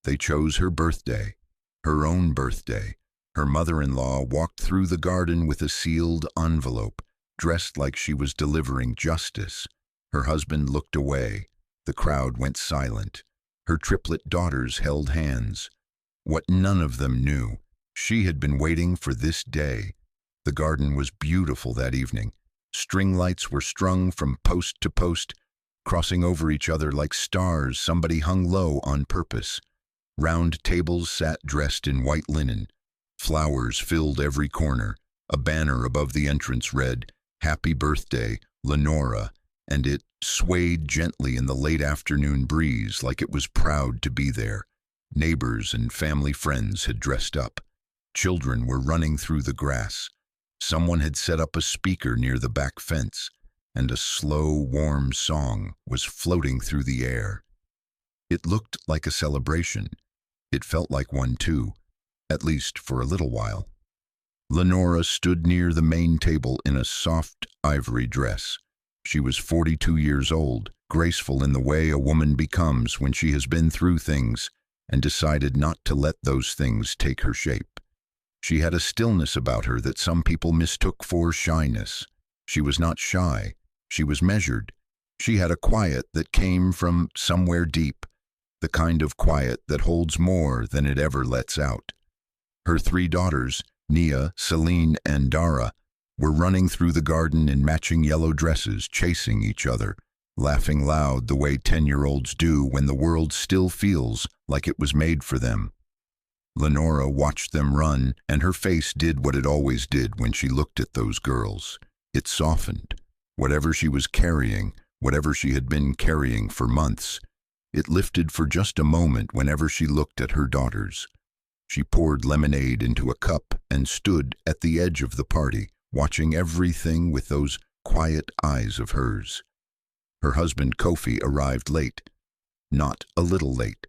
They chose her birthday, her own birthday. Her mother-in-law walked through the garden with a sealed envelope, dressed like she was delivering justice. Her husband looked away. The crowd went silent. Her triplet daughters held hands. What none of them knew, she had been waiting for this day. The garden was beautiful that evening. String lights were strung from post to post, crossing over each other like stars somebody hung low on purpose. Round tables sat dressed in white linen. Flowers filled every corner. A banner above the entrance read, "Happy Birthday, Lenora," and it swayed gently in the late afternoon breeze like it was proud to be there. Neighbors and family friends had dressed up. Children were running through the grass. Someone had set up a speaker near the back fence, and a slow, warm song was floating through the air. It looked like a celebration. It felt like one too, at least for a little while. Lenora stood near the main table in a soft ivory dress. She was 42 years old, graceful in the way a woman becomes when she has been through things and decided not to let those things take her shape. She had a stillness about her that some people mistook for shyness. She was not shy. She was measured. She had a quiet that came from somewhere deep, the kind of quiet that holds more than it ever lets out. Her 3 daughters, Nia, Celine, and Dara, were running through the garden in matching yellow dresses, chasing each other, laughing loud the way 10-year-olds do when the world still feels like it was made for them. Lenora watched them run, and her face did what it always did when she looked at those girls. It softened. Whatever she was carrying, whatever she had been carrying for months, it lifted for just a moment whenever she looked at her daughters. She poured lemonade into a cup and stood at the edge of the party, watching everything with those quiet eyes of hers. Her husband Kofi arrived late, not a little late,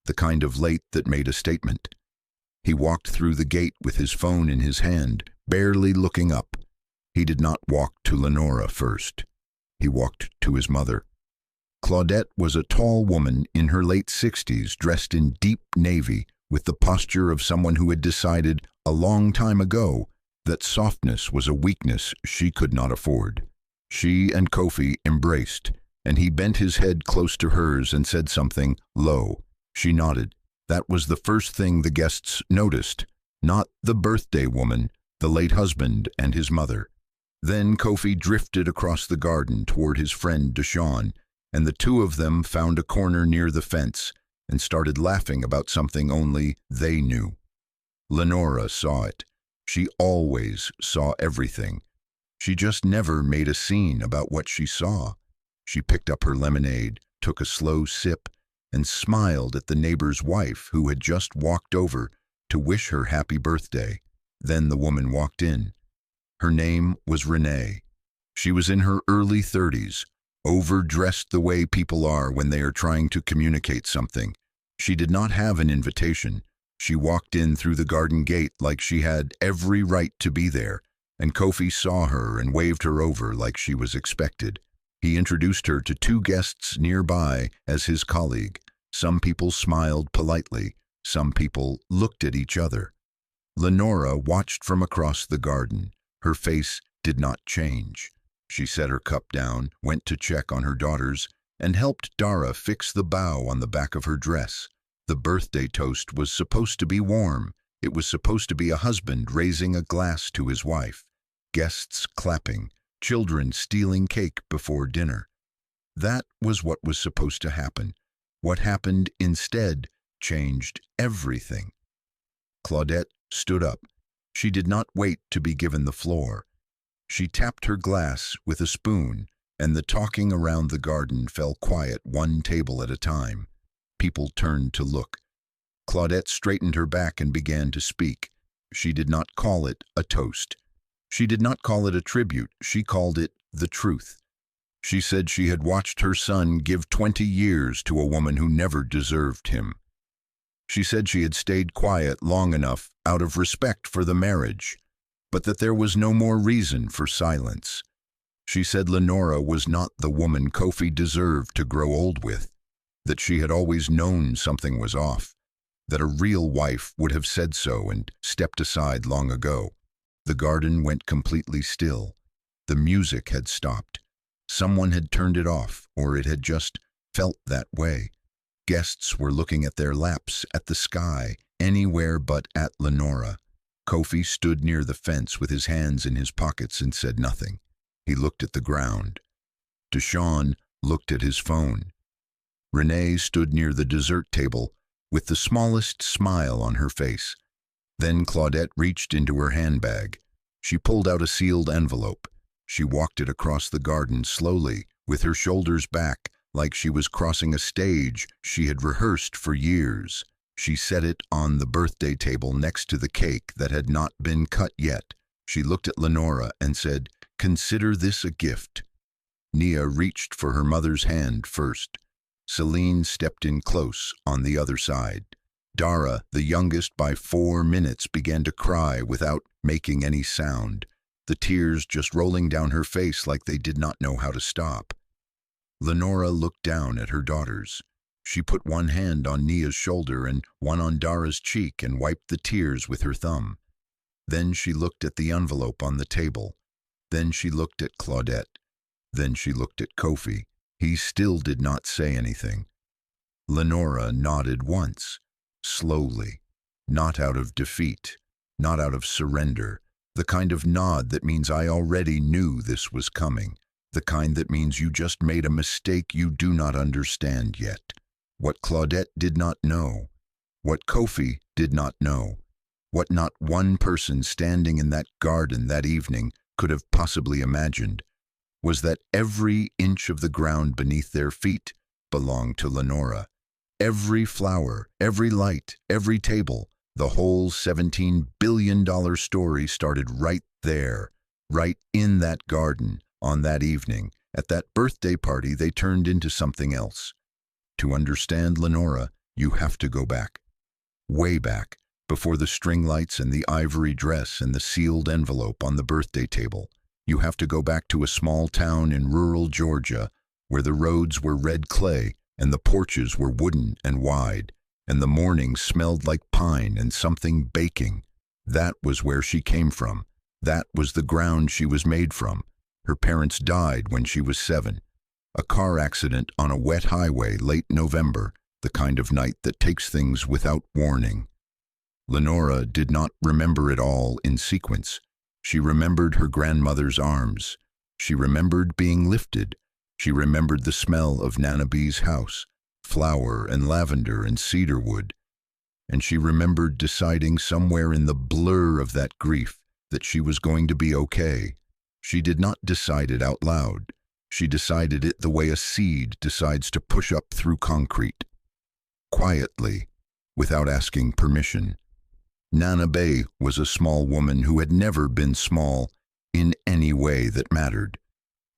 the kind of late that made a statement. He walked through the gate with his phone in his hand, barely looking up. He did not walk to Lenora first. He walked to his mother. Claudette was a tall woman in her late 60s, dressed in deep navy, with the posture of someone who had decided a long time ago that softness was a weakness she could not afford. She and Kofi embraced, and he bent his head close to hers and said something low. She nodded. That was the first thing the guests noticed, not the birthday woman, the late husband and his mother. Then Kofi drifted across the garden toward his friend Deshawn, and the two of them found a corner near the fence and started laughing about something only they knew. Lenora saw it. She always saw everything. She just never made a scene about what she saw. She picked up her lemonade, took a slow sip, and smiled at the neighbor's wife who had just walked over to wish her happy birthday. Then the woman walked in. Her name was Renee. She was in her early 30s, overdressed the way people are when they are trying to communicate something. She did not have an invitation. She walked in through the garden gate like she had every right to be there, and Kofi saw her and waved her over like she was expected. He introduced her to 2 guests nearby as his colleague. Some people smiled politely. Some people looked at each other. Lenora watched from across the garden. Her face did not change. She set her cup down, went to check on her daughters, and helped Dara fix the bow on the back of her dress. The birthday toast was supposed to be warm. It was supposed to be a husband raising a glass to his wife, guests clapping, children stealing cake before dinner. That was what was supposed to happen. What happened instead changed everything. Claudette stood up. She did not wait to be given the floor. She tapped her glass with a spoon, and the talking around the garden fell quiet, one table at a time. People turned to look. Claudette straightened her back and began to speak. She did not call it a toast. She did not call it a tribute. She called it the truth. She said she had watched her son give 20 years to a woman who never deserved him. She said she had stayed quiet long enough out of respect for the marriage, but that there was no more reason for silence. She said Lenora was not the woman Kofi deserved to grow old with, that she had always known something was off, that a real wife would have said so and stepped aside long ago. The garden went completely still. The music had stopped. Someone had turned it off, or it had just felt that way. Guests were looking at their laps, at the sky, anywhere but at Lenora. Kofi stood near the fence with his hands in his pockets and said nothing. He looked at the ground. Deshawn looked at his phone. Renee stood near the dessert table with the smallest smile on her face. Then Claudette reached into her handbag. She pulled out a sealed envelope. She walked it across the garden slowly, with her shoulders back, like she was crossing a stage she had rehearsed for years. She set it on the birthday table next to the cake that had not been cut yet. She looked at Lenora and said, "Consider this a gift." Nia reached for her mother's hand first. Celine stepped in close on the other side. Dara, the youngest by 4 minutes, began to cry without making any sound, the tears just rolling down her face like they did not know how to stop. Lenora looked down at her daughters. She put one hand on Nia's shoulder and one on Dara's cheek and wiped the tears with her thumb. Then she looked at the envelope on the table. Then she looked at Claudette. Then she looked at Kofi. He still did not say anything. Lenora nodded once, slowly, not out of defeat, not out of surrender, the kind of nod that means I already knew this was coming, the kind that means you just made a mistake you do not understand yet. What Claudette did not know, what Kofi did not know, what not one person standing in that garden that evening could have possibly imagined, was that every inch of the ground beneath their feet belonged to Lenora. Every flower, every light, every table, the whole $17 billion story started right there, right in that garden, on that evening. At that birthday party, they turned into something else. To understand Lenora, you have to go back. Way back, before the string lights and the ivory dress and the sealed envelope on the birthday table. You have to go back to a small town in rural Georgia where the roads were red clay and the porches were wooden and wide, and the mornings smelled like pine and something baking. That was where she came from. That was the ground she was made from. Her parents died when she was 7. A car accident on a wet highway late November, the kind of night that takes things without warning. Lenora did not remember it all in sequence. She remembered her grandmother's arms. She remembered being lifted. She remembered the smell of Nana B's house, flower and lavender and cedar wood. And she remembered deciding somewhere in the blur of that grief that she was going to be okay. She did not decide it out loud. She decided it the way a seed decides to push up through concrete. Quietly, without asking permission. Nana B was a small woman who had never been small in any way that mattered.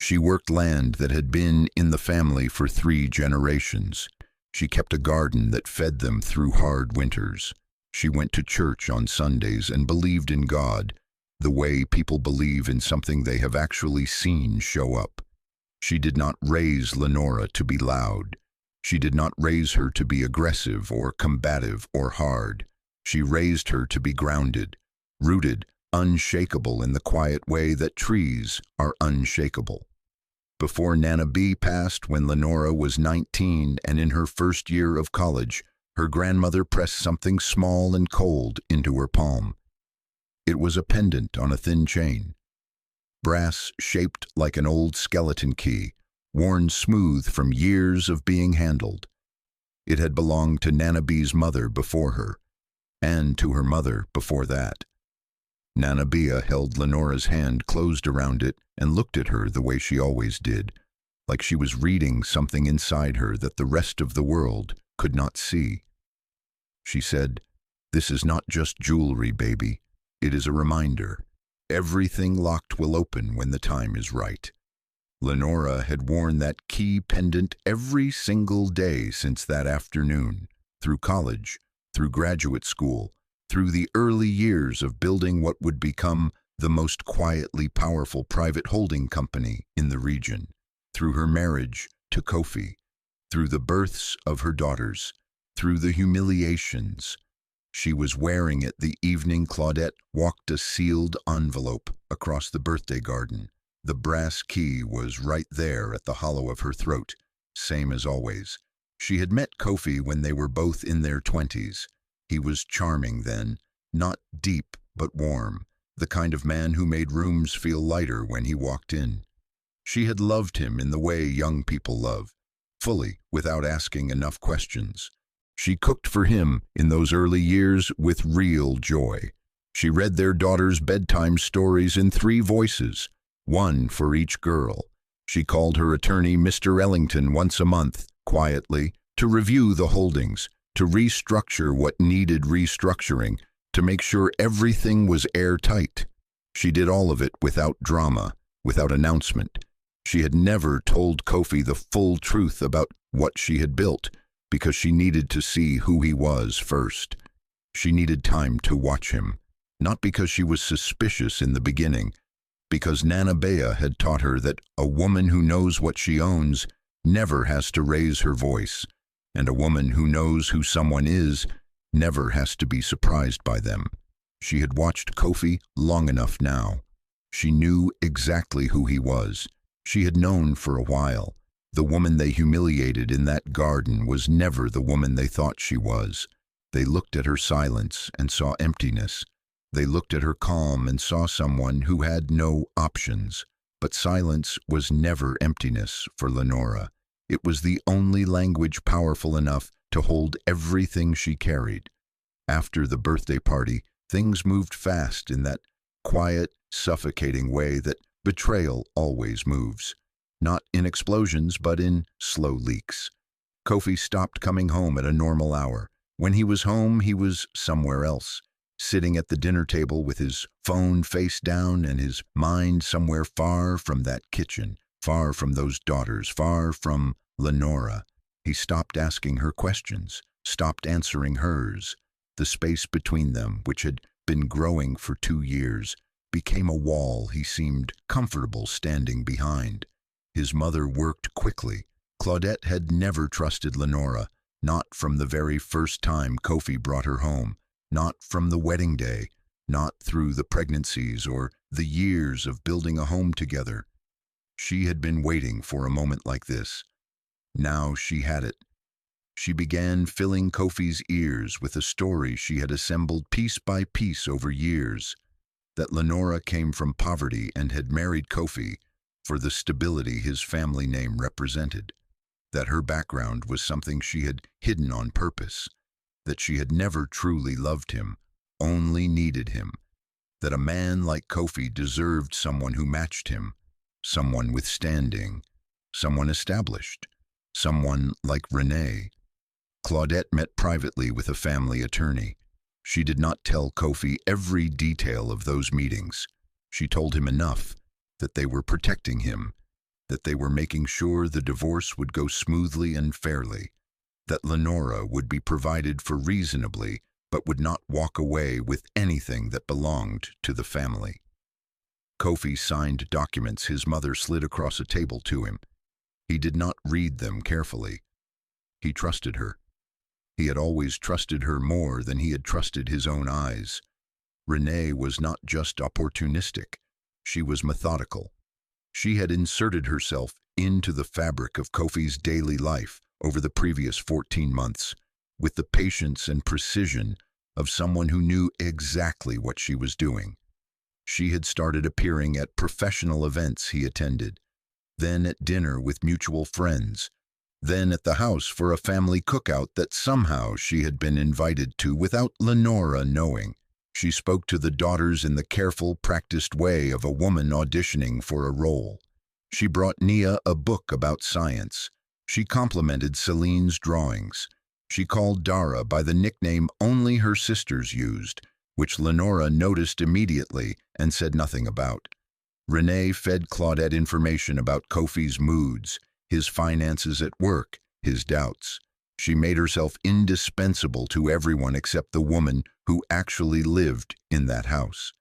She worked land that had been in the family for 3 generations. She kept a garden that fed them through hard winters. She went to church on Sundays and believed in God, the way people believe in something they have actually seen show up. She did not raise Lenora to be loud. She did not raise her to be aggressive or combative or hard. She raised her to be grounded, rooted, unshakable in the quiet way that trees are unshakable. Before Nana B passed when Lenora was 19 and in her first year of college, her grandmother pressed something small and cold into her palm. It was a pendant on a thin chain. Brass shaped like an old skeleton key, worn smooth from years of being handled. It had belonged to Nana B's mother before her, and to her mother before that. Nana Bia held Lenora's hand closed around it and looked at her the way she always did, like she was reading something inside her that the rest of the world could not see. She said, "This is not just jewelry, baby. It is a reminder. Everything locked will open when the time is right." Lenora had worn that key pendant every single day since that afternoon, through college, through graduate school, through the early years of building what would become the most quietly powerful private holding company in the region, through her marriage to Kofi, through the births of her daughters, through the humiliations. She was wearing it the evening Claudette walked a sealed envelope across the birthday garden. The brass key was right there at the hollow of her throat, same as always. She had met Kofi when they were both in their 20s. He was charming then, not deep but warm, the kind of man who made rooms feel lighter when he walked in. She had loved him in the way young people love, fully, without asking enough questions. She cooked for him in those early years with real joy. She read their daughters' bedtime stories in 3 voices, one for each girl. She called her attorney Mr. Ellington once a month, quietly, to review the holdings, to restructure what needed restructuring, to make sure everything was airtight. She did all of it without drama, without announcement. She had never told Kofi the full truth about what she had built, because she needed to see who he was first. She needed time to watch him, not because she was suspicious in the beginning, because Nana Bea had taught her that a woman who knows what she owns never has to raise her voice, and a woman who knows who someone is never has to be surprised by them. She had watched Kofi long enough now. She knew exactly who he was. She had known for a while. The woman they humiliated in that garden was never the woman they thought she was. They looked at her silence and saw emptiness. They looked at her calm and saw someone who had no options. But silence was never emptiness for Lenora. It was the only language powerful enough to hold everything she carried. After the birthday party, things moved fast in that quiet, suffocating way that betrayal always moves. Not in explosions, but in slow leaks. Kofi stopped coming home at a normal hour. When he was home, he was somewhere else, sitting at the dinner table with his phone face down and his mind somewhere far from that kitchen, far from those daughters, far from Lenora. He stopped asking her questions, stopped answering hers. The space between them, which had been growing for 2 years, became a wall he seemed comfortable standing behind. His mother worked quickly. Claudette had never trusted Lenora, not from the very first time Kofi brought her home, not from the wedding day, not through the pregnancies or the years of building a home together. She had been waiting for a moment like this. Now she had it. She began filling Kofi's ears with a story she had assembled piece by piece over years, that Lenora came from poverty and had married Kofi for the stability his family name represented, that her background was something she had hidden on purpose, that she had never truly loved him, only needed him, that a man like Kofi deserved someone who matched him, someone with standing, someone established, someone like Renee. Claudette met privately with a family attorney. She did not tell Kofi every detail of those meetings. She told him enough, that they were protecting him, that they were making sure the divorce would go smoothly and fairly, that Lenora would be provided for reasonably, but would not walk away with anything that belonged to the family. Kofi signed documents his mother slid across a table to him. He did not read them carefully. He trusted her. He had always trusted her more than he had trusted his own eyes. Renee was not just opportunistic. She was methodical. She had inserted herself into the fabric of Kofi's daily life over the previous 14 months, with the patience and precision of someone who knew exactly what she was doing. She had started appearing at professional events he attended, then at dinner with mutual friends, then at the house for a family cookout that somehow she had been invited to without Lenora knowing. She spoke to the daughters in the careful, practiced way of a woman auditioning for a role. She brought Nia a book about science. She complimented Celine's drawings. She called Dara by the nickname only her sisters used, which Lenora noticed immediately and said nothing about. Renee fed Claudette information about Kofi's moods, his finances at work, his doubts. She made herself indispensable to everyone except the woman who actually lived in that house.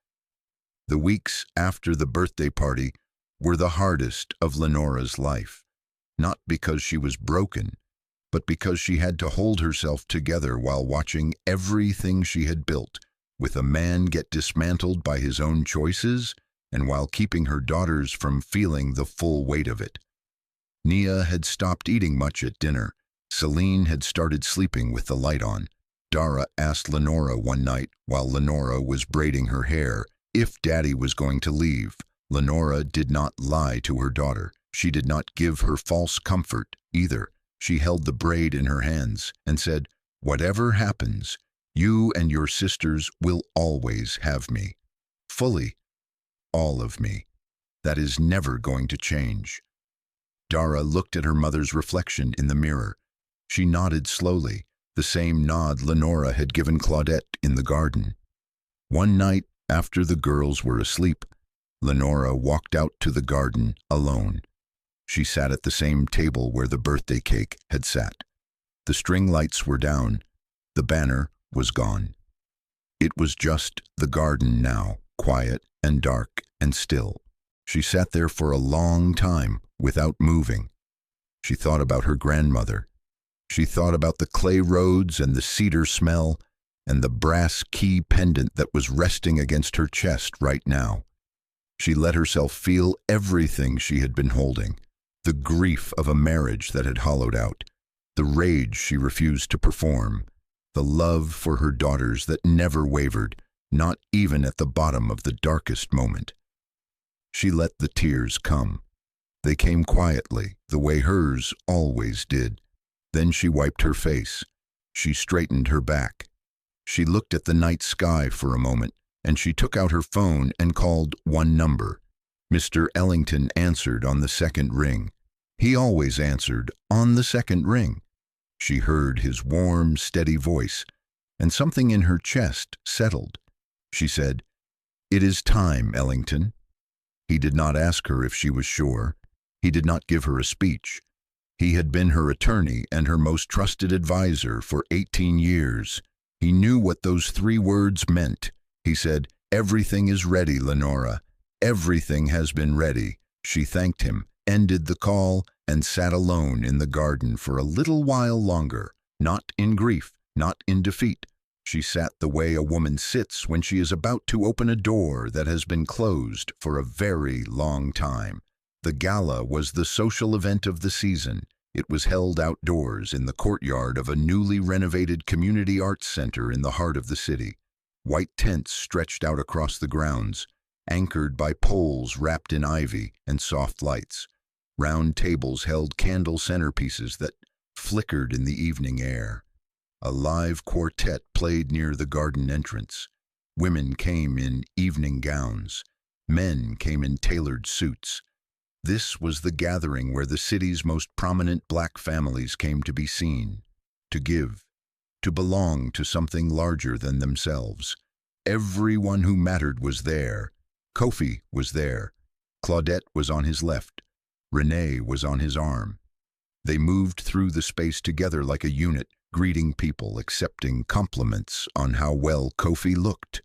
The weeks after the birthday party were the hardest of Lenora's life, not because she was broken, but because she had to hold herself together while watching everything she had built with a man get dismantled by his own choices, and while keeping her daughters from feeling the full weight of it. Nia had stopped eating much at dinner. Celine had started sleeping with the light on. Dara asked Lenora one night, while Lenora was braiding her hair, if Daddy was going to leave. Lenora did not lie to her daughter. She did not give her false comfort either. She held the braid in her hands and said, "Whatever happens, you and your sisters will always have me. Fully. All of me. That is never going to change." Dara looked at her mother's reflection in the mirror. She nodded slowly, the same nod Lenora had given Claudette in the garden. One night, after the girls were asleep, Lenora walked out to the garden alone. She sat at the same table where the birthday cake had sat. The string lights were down. The banner was gone. It was just the garden now, quiet and dark and still. She sat there for a long time without moving. She thought about her grandmother. She thought about the clay roads and the cedar smell and the brass key pendant that was resting against her chest right now. She let herself feel everything she had been holding. The grief of a marriage that had hollowed out, the rage she refused to perform, the love for her daughters that never wavered, not even at the bottom of the darkest moment. She let the tears come. They came quietly, the way hers always did. Then she wiped her face. She straightened her back. She looked at the night sky for a moment, and she took out her phone and called one number. Mr. Ellington answered on the second ring. He always answered on the second ring. She heard his warm, steady voice, and something in her chest settled. She said, "It is time, Ellington." He did not ask her if she was sure. He did not give her a speech. He had been her attorney and her most trusted advisor for 18 years. He knew what those 3 words meant. He said, "Everything is ready, Lenora. Everything has been ready." She thanked him, ended the call, and sat alone in the garden for a little while longer, not in grief, not in defeat. She sat the way a woman sits when she is about to open a door that has been closed for a very long time. The gala was the social event of the season. It was held outdoors in the courtyard of a newly renovated community arts center in the heart of the city. White tents stretched out across the grounds, anchored by poles wrapped in ivy and soft lights. Round tables held candle centerpieces that flickered in the evening air. A live quartet played near the garden entrance. Women came in evening gowns. Men came in tailored suits. This was the gathering where the city's most prominent black families came to be seen, to give, to belong to something larger than themselves. Everyone who mattered was there. Kofi was there. Claudette was on his left. Renee was on his arm. They moved through the space together like a unit, greeting people, accepting compliments on how well Kofi looked.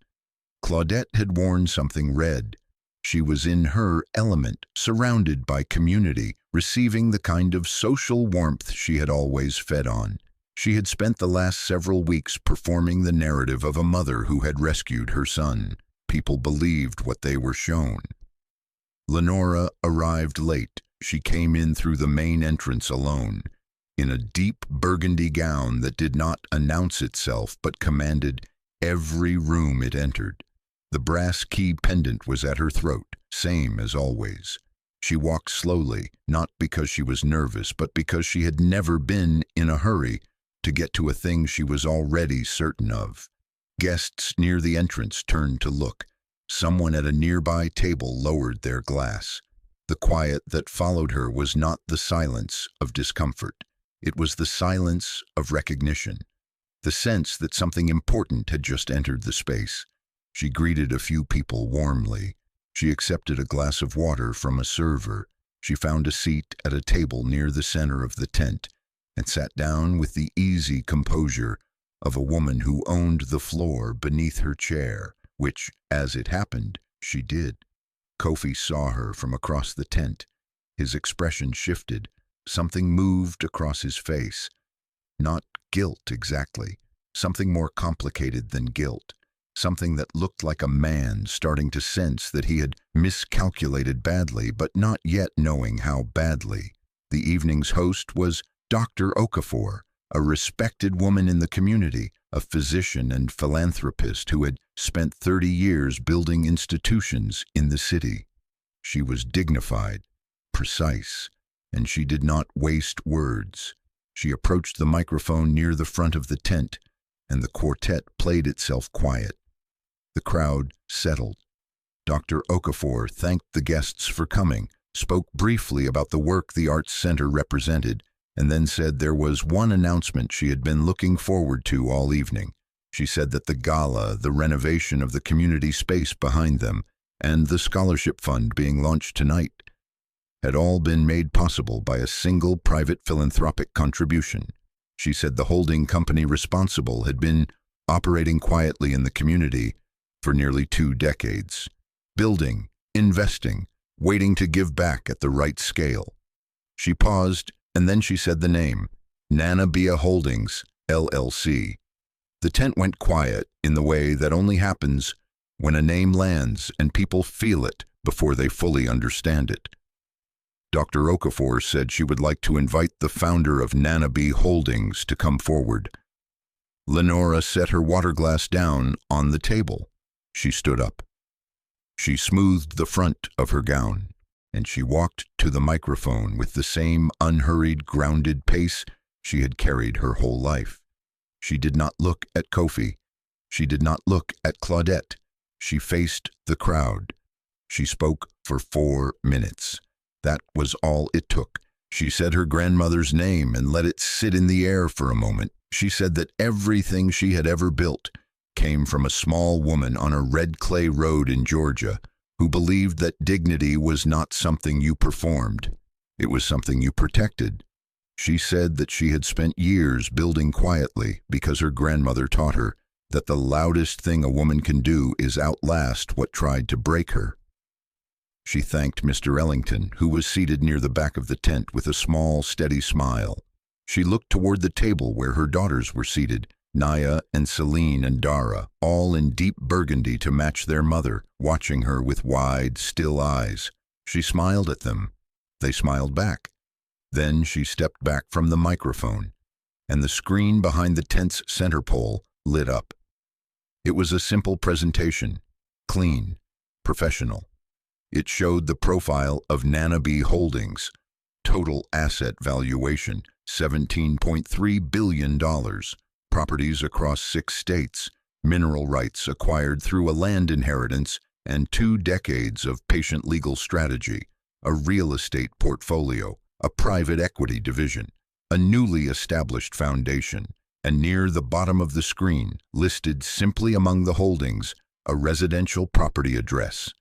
Claudette had worn something red. She was in her element, surrounded by community, receiving the kind of social warmth she had always fed on. She had spent the last several weeks performing the narrative of a mother who had rescued her son. People believed what they were shown. Lenora arrived late. She came in through the main entrance alone, in a deep burgundy gown that did not announce itself but commanded every room it entered. The brass key pendant was at her throat, same as always. She walked slowly, not because she was nervous, but because she had never been in a hurry to get to a thing she was already certain of. Guests near the entrance turned to look. Someone at a nearby table lowered their glass. The quiet that followed her was not the silence of discomfort. It was the silence of recognition, the sense that something important had just entered the space. She greeted a few people warmly. She accepted a glass of water from a server. She found a seat at a table near the center of the tent and sat down with the easy composure of a woman who owned the floor beneath her chair, which, as it happened, she did. Kofi saw her from across the tent. His expression shifted. Something moved across his face. Not guilt exactly, something more complicated than guilt, something that looked like a man starting to sense that he had miscalculated badly, but not yet knowing how badly. The evening's host was Dr. Okafor, a respected woman in the community, a physician and philanthropist who had spent 30 years building institutions in the city. She was dignified, precise, and she did not waste words. She approached the microphone near the front of the tent, and the quartet played itself quiet. The crowd settled. Dr. Okafor thanked the guests for coming, spoke briefly about the work the Arts Center represented, and then said there was one announcement she had been looking forward to all evening. She said that the gala, the renovation of the community space behind them, and the scholarship fund being launched tonight had all been made possible by a single private philanthropic contribution. She said the holding company responsible had been operating quietly in the community for nearly 2 decades, building, investing, waiting to give back at the right scale. She paused, and then she said the name, Nana Bia Holdings, LLC. The tent went quiet in the way that only happens when a name lands and people feel it before they fully understand it. Dr. Okafor said she would like to invite the founder of Nana B Holdings to come forward. Lenora set her water glass down on the table. She stood up. She smoothed the front of her gown, and she walked to the microphone with the same unhurried, grounded pace she had carried her whole life. She did not look at Kofi. She did not look at Claudette. She faced the crowd. She spoke for 4 minutes. That was all it took. She said her grandmother's name and let it sit in the air for a moment. She said that everything she had ever built came from a small woman on a red clay road in Georgia who believed that dignity was not something you performed. It was something you protected. She said that she had spent years building quietly because her grandmother taught her that the loudest thing a woman can do is outlast what tried to break her. She thanked Mr. Ellington, who was seated near the back of the tent with a small, steady smile. She looked toward the table where her daughters were seated, Naya and Celine and Dara, all in deep burgundy to match their mother, watching her with wide, still eyes. She smiled at them. They smiled back. Then she stepped back from the microphone, and the screen behind the tent's center pole lit up. It was a simple presentation, clean, professional. It showed the profile of Nana B Holdings, total asset valuation, $17.3 billion, properties across 6 states, mineral rights acquired through a land inheritance, and 2 decades of patient legal strategy, a real estate portfolio, a private equity division, a newly established foundation, and near the bottom of the screen, listed simply among the holdings, a residential property address.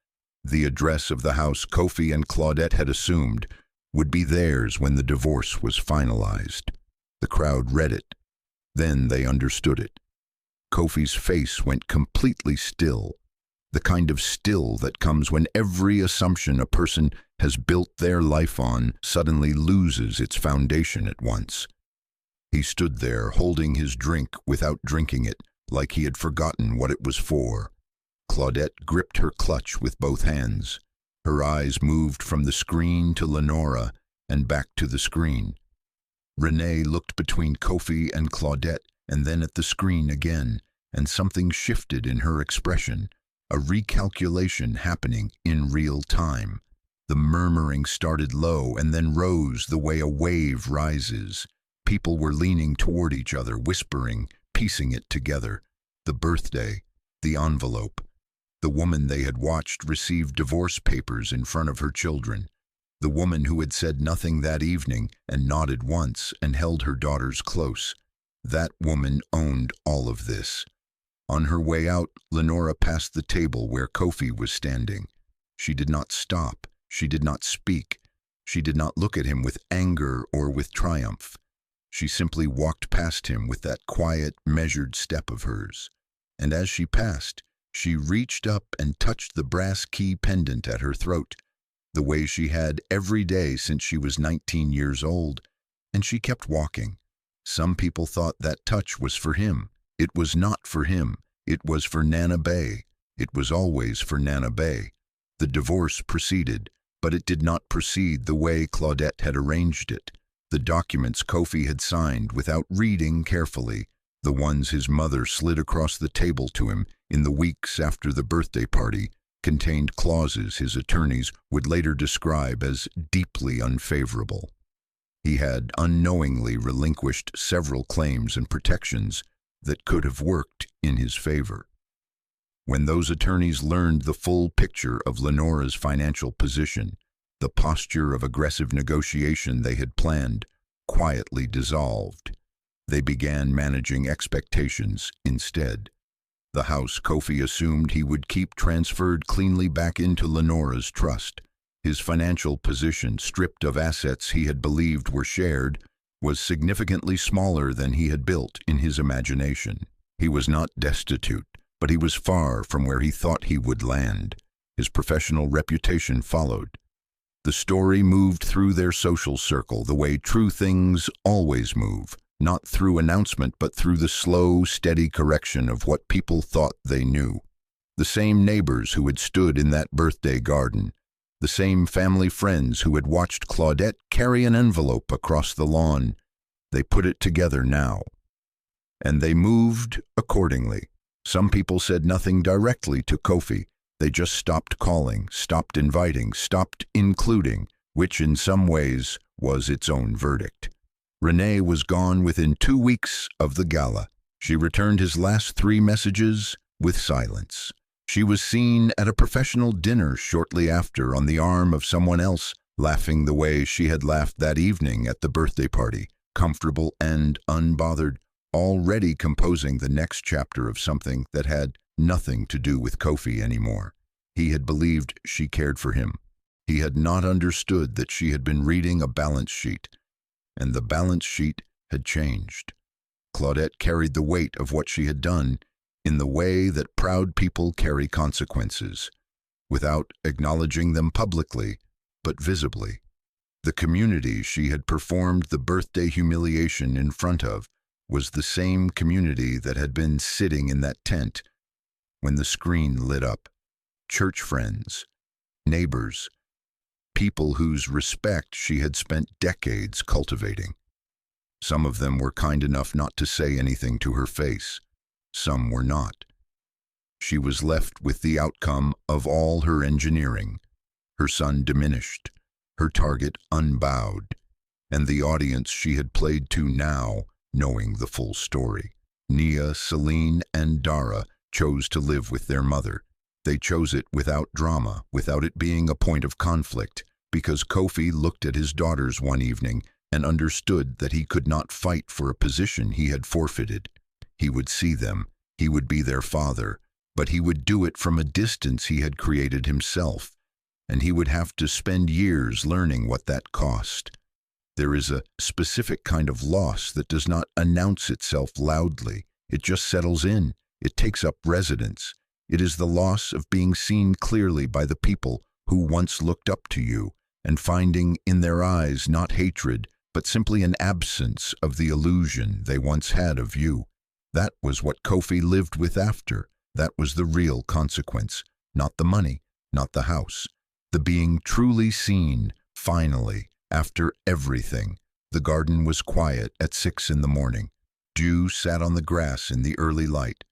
The address of the house Kofi and Claudette had assumed would be theirs when the divorce was finalized. The crowd read it. Then they understood it. Kofi's face went completely still, the kind of still that comes when every assumption a person has built their life on suddenly loses its foundation at once. He stood there holding his drink without drinking it, like he had forgotten what it was for. Claudette gripped her clutch with both hands. Her eyes moved from the screen to Lenora and back to the screen. Renee looked between Kofi and Claudette and then at the screen again, and something shifted in her expression, a recalculation happening in real time. The murmuring started low and then rose the way a wave rises. People were leaning toward each other, whispering, piecing it together. The birthday, the envelope. The woman they had watched receive divorce papers in front of her children. The woman who had said nothing that evening and nodded once and held her daughters close. That woman owned all of this. On her way out, Lenora passed the table where Kofi was standing. She did not stop. She did not speak. She did not look at him with anger or with triumph. She simply walked past him with that quiet, measured step of hers. And as she passed, she reached up and touched the brass key pendant at her throat, the way she had every day since she was 19 years old, and she kept walking, Some people thought that touch was for him. It was not for him. It was for Nana Bay. It was always for Nana Bay. The divorce proceeded, but it did not proceed the way Claudette had arranged it. The documents Kofi had signed without reading carefully, the ones his mother slid across the table to him in the weeks after the birthday party, contained clauses his attorneys would later describe as deeply unfavorable. He had unknowingly relinquished several claims and protections that could have worked in his favor. When those attorneys learned the full picture of Lenora's financial position, the posture of aggressive negotiation they had planned quietly dissolved. They began managing expectations instead. The house Kofi assumed he would keep transferred cleanly back into Lenora's trust. His financial position, stripped of assets he had believed were shared, was significantly smaller than he had built in his imagination. He was not destitute, but he was far from where he thought he would land. His professional reputation followed. The story moved through their social circle the way true things always move, not through announcement but through the slow, steady correction of what people thought they knew. The same neighbors who had stood in that birthday garden, the same family friends who had watched Claudette carry an envelope across the lawn, they put it together now. And they moved accordingly. Some people said nothing directly to Kofi. They just stopped calling, stopped inviting, stopped including, which in some ways was its own verdict. Renee was gone within 2 weeks of the gala. She returned his last 3 messages with silence. She was seen at a professional dinner shortly after on the arm of someone else, laughing the way she had laughed that evening at the birthday party, comfortable and unbothered, already composing the next chapter of something that had nothing to do with Kofi anymore. He had believed she cared for him. He had not understood that she had been reading a balance sheet, and the balance sheet had changed. Claudette carried the weight of what she had done in the way that proud people carry consequences, without acknowledging them publicly, but visibly. The community she had performed the birthday humiliation in front of was the same community that had been sitting in that tent when the screen lit up. Church friends, neighbors, people whose respect she had spent decades cultivating. Some of them were kind enough not to say anything to her face. Some were not. She was left with the outcome of all her engineering. Her son diminished, her target unbowed, and the audience she had played to now knowing the full story. Nia, Celine, and Dara chose to live with their mother. They chose it without drama, without it being a point of conflict, because Kofi looked at his daughters one evening and understood that he could not fight for a position he had forfeited. He would see them, he would be their father, but he would do it from a distance he had created himself, and he would have to spend years learning what that cost. There is a specific kind of loss that does not announce itself loudly. It just settles in. It takes up residence. It is the loss of being seen clearly by the people who once looked up to you, and finding in their eyes not hatred, but simply an absence of the illusion they once had of you. That was what Kofi lived with after. That was the real consequence. Not the money, not the house. The being truly seen, finally, after everything. The garden was quiet at 6 in the morning. Dew sat on the grass in the early light.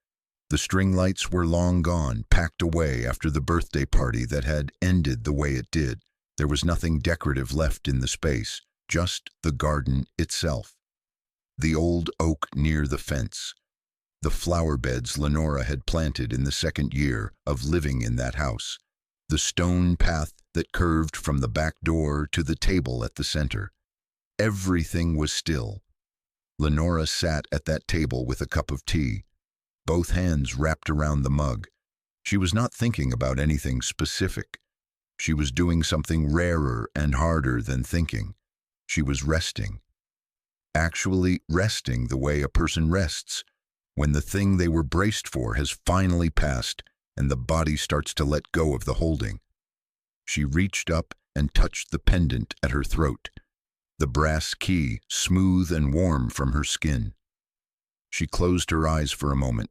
The string lights were long gone, packed away after the birthday party that had ended the way it did. There was nothing decorative left in the space, just the garden itself. The old oak near the fence. The flower beds Lenora had planted in the second year of living in that house. The stone path that curved from the back door to the table at the center. Everything was still. Lenora sat at that table with a cup of tea, both hands wrapped around the mug. She was not thinking about anything specific. She was doing something rarer and harder than thinking. She was resting. Actually resting the way a person rests, when the thing they were braced for has finally passed and the body starts to let go of the holding. She reached up and touched the pendant at her throat. the brass key smooth and warm from her skin. She closed her eyes for a moment.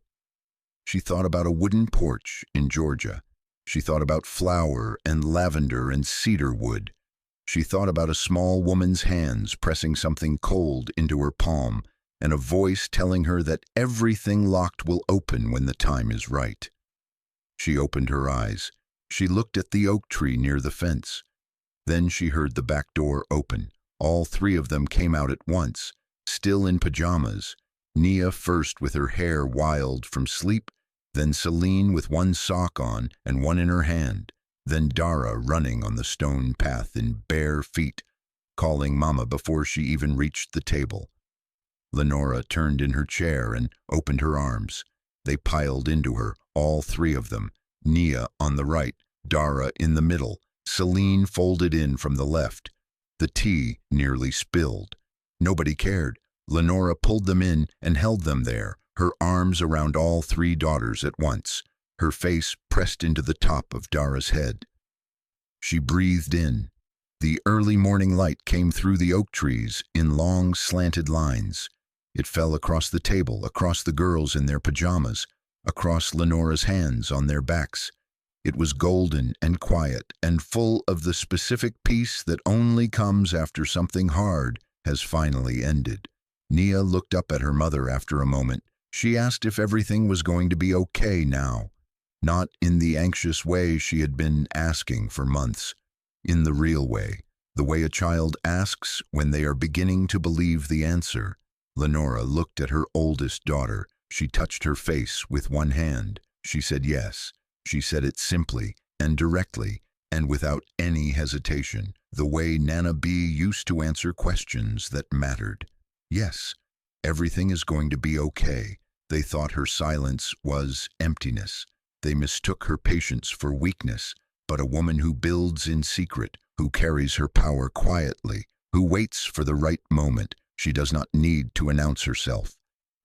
She thought about a wooden porch in Georgia. She thought about flower and lavender and cedar wood. She thought about a small woman's hands pressing something cold into her palm and a voice telling her that everything locked will open when the time is right. She opened her eyes. She looked at the oak tree near the fence. Then she heard the back door open. All three of them came out at once, still in pajamas. Nia first with her hair wild from sleep, then Celine with one sock on and one in her hand, then Dara running on the stone path in bare feet, calling Mama before she even reached the table. Lenora turned in her chair and opened her arms. They piled into her, all three of them, Nia on the right, Dara in the middle, Celine folded in from the left. The tea nearly spilled. Nobody cared. Lenora pulled them in and held them there, her arms around all three daughters at once, her face pressed into the top of Dara's head. She breathed in. The early morning light came through the oak trees in long slanted lines. It fell across the table, across the girls in their pajamas, across Lenora's hands on their backs. It was golden and quiet and full of the specific peace that only comes after something hard has finally ended. Nia looked up at her mother after a moment. She asked if everything was going to be okay now. Not in the anxious way she had been asking for months. In the real way, the way a child asks when they are beginning to believe the answer. Lenora looked at her oldest daughter. She touched her face with one hand. She said yes. She said it simply and directly and without any hesitation, the way Nana B used to answer questions that mattered. Yes, everything is going to be okay. They thought her silence was emptiness. They mistook her patience for weakness, but a woman who builds in secret, who carries her power quietly, who waits for the right moment. She does not need to announce herself.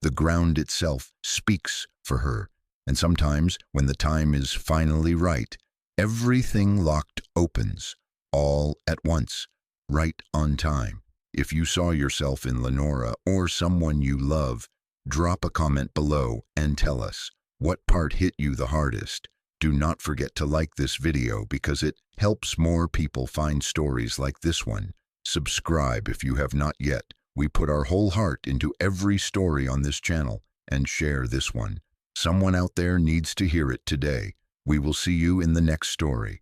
The ground itself speaks for her, and sometimes, when the time is finally right, everything locked opens, all at once, right on time. If you saw yourself in Lenora or someone you love, drop a comment below and tell us what part hit you the hardest. Do not forget to like this video because it helps more people find stories like this one. Subscribe if you have not yet. We put our whole heart into every story on this channel, and share this one. Someone out there needs to hear it today. We will see you in the next story.